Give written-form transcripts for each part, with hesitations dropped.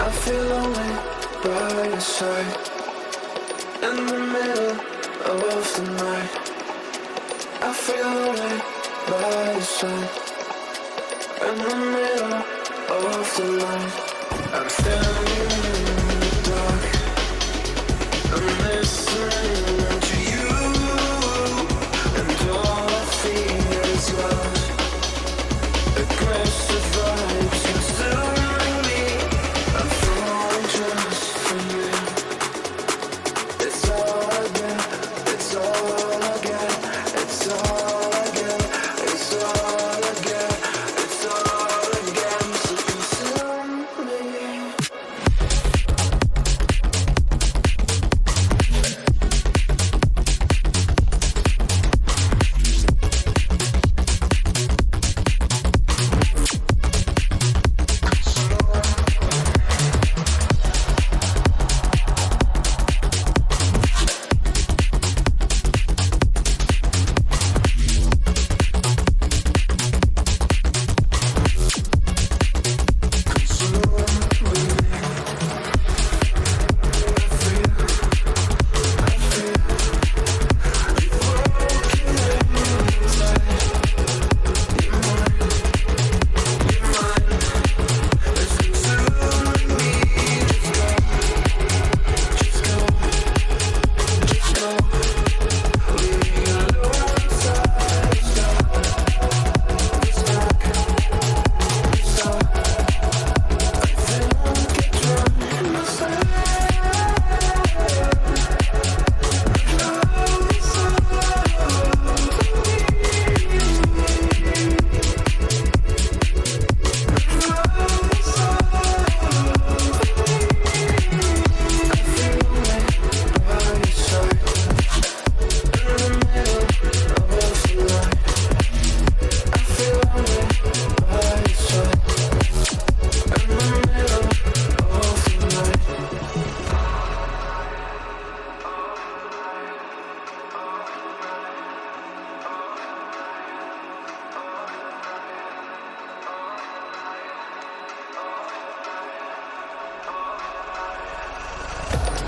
I feel lonely by your side in the middle of the night. I feel lonely by your side in the middle of the night. I'm standing in the dark. I'm listening to you, and all I feel is love. Aggressive vibes consuming me. I'm falling just for you. It's all I get. It's all I get. It's all I get. It's all I get. It's all I get. So consume me.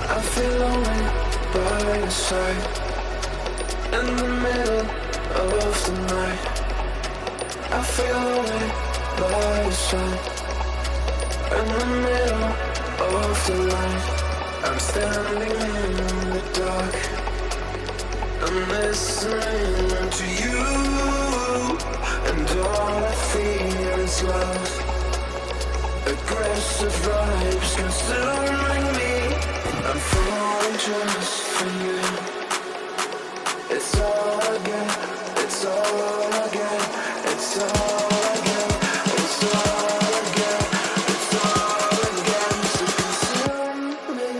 I feel lonely by your side in the middle of the night. I feel lonely by your side in the middle of the light. I'm standing in the dark. I'm listening to you, and all I feel is love. Aggressive vibes consuming me. I'm falling just for you. It's all I get. It's all I get. It's all I get. It's all I get. It's all I get. So consume me.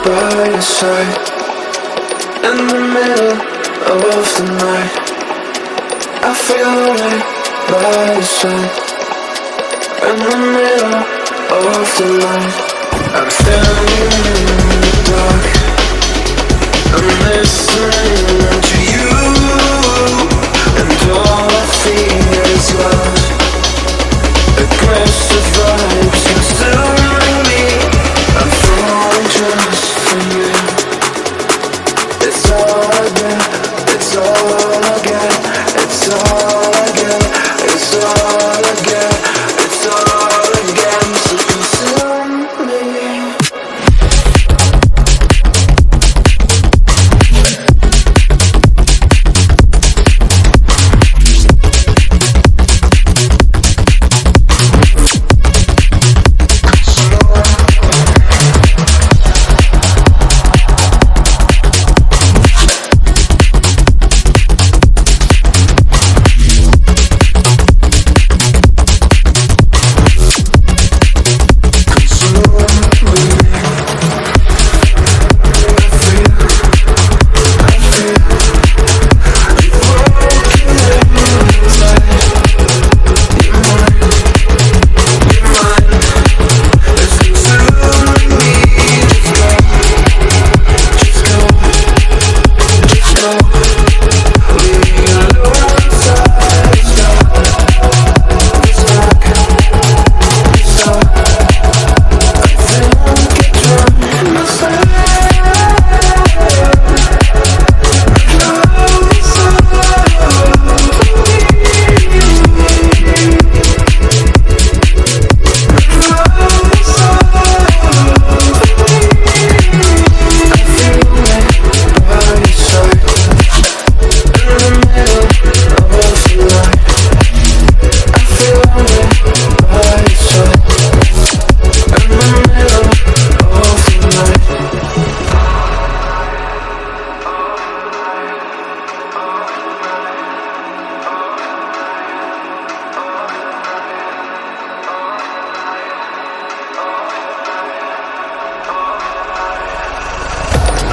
by your side in the middle of the night. I feel lonely by your side in the middle of the night. I'm standing in the dark. I'm listening to you, and all I feel is love. Aggressive vibes consuming me. I'm falling just for you. It's all I get, it's all I get, it's all I get, it's all I get, it's all I get. So consume me.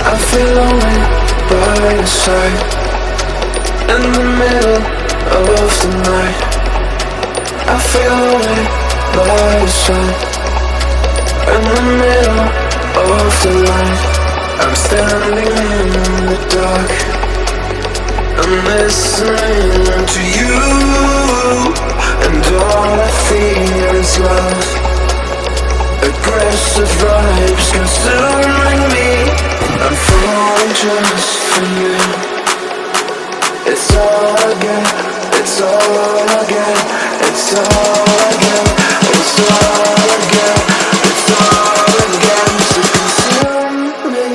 I feel lonely by your side in the middle of the night. I feel lonely by your side in the middle of the light. I'm standing in the dark. I'm listening to you, and all I feel is love. Aggressive vibes consuming me. I'm falling just for you. It's all I get, it's all I get, it's all I get, it's all I get, it's all I get. So consume me.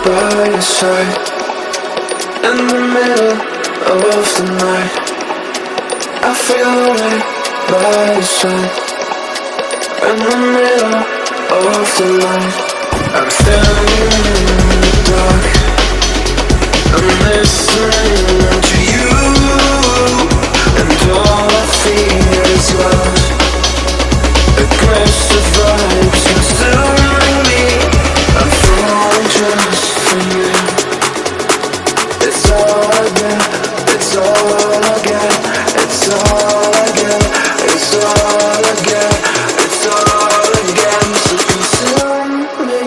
by your side. In the middle of the night, I feel lonely by your side. In the middle of the night, I'm standing in the dark. I'm listening to you, and all I feel is love. Aggressive vibes consuming me. I'm falling just for you. It's all I get, it's all I get, it's all I get, it's all I get, it's all I get. So consume me.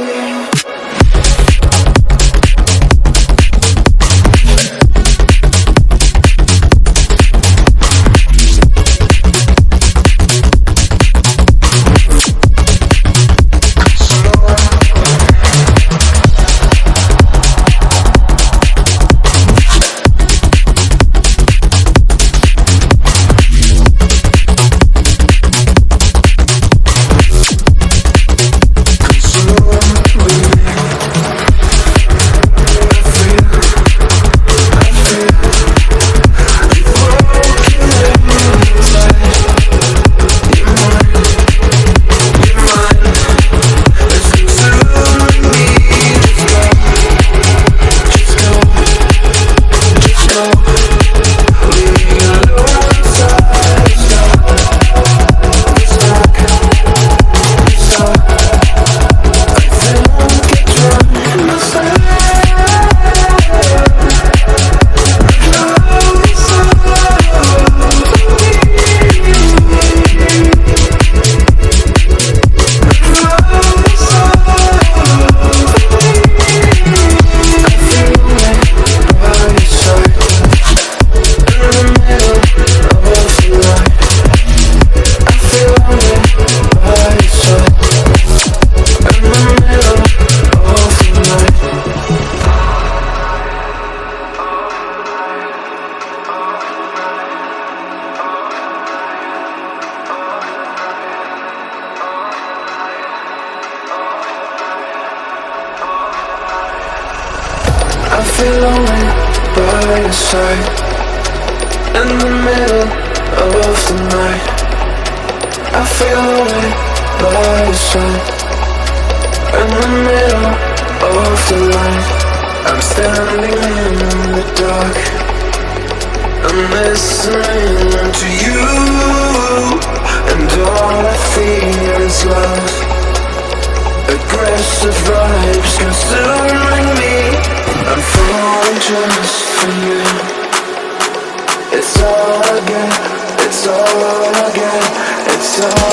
I feel lonely by your side. In the middle of the night, I feel lonely by your side. In the middle of the light, I'm standing in the dark. I'm listening to you, and all I feel is love. Aggressive vibes consuming me. I'm falling just for you. It's all I get, it's all I get, it's all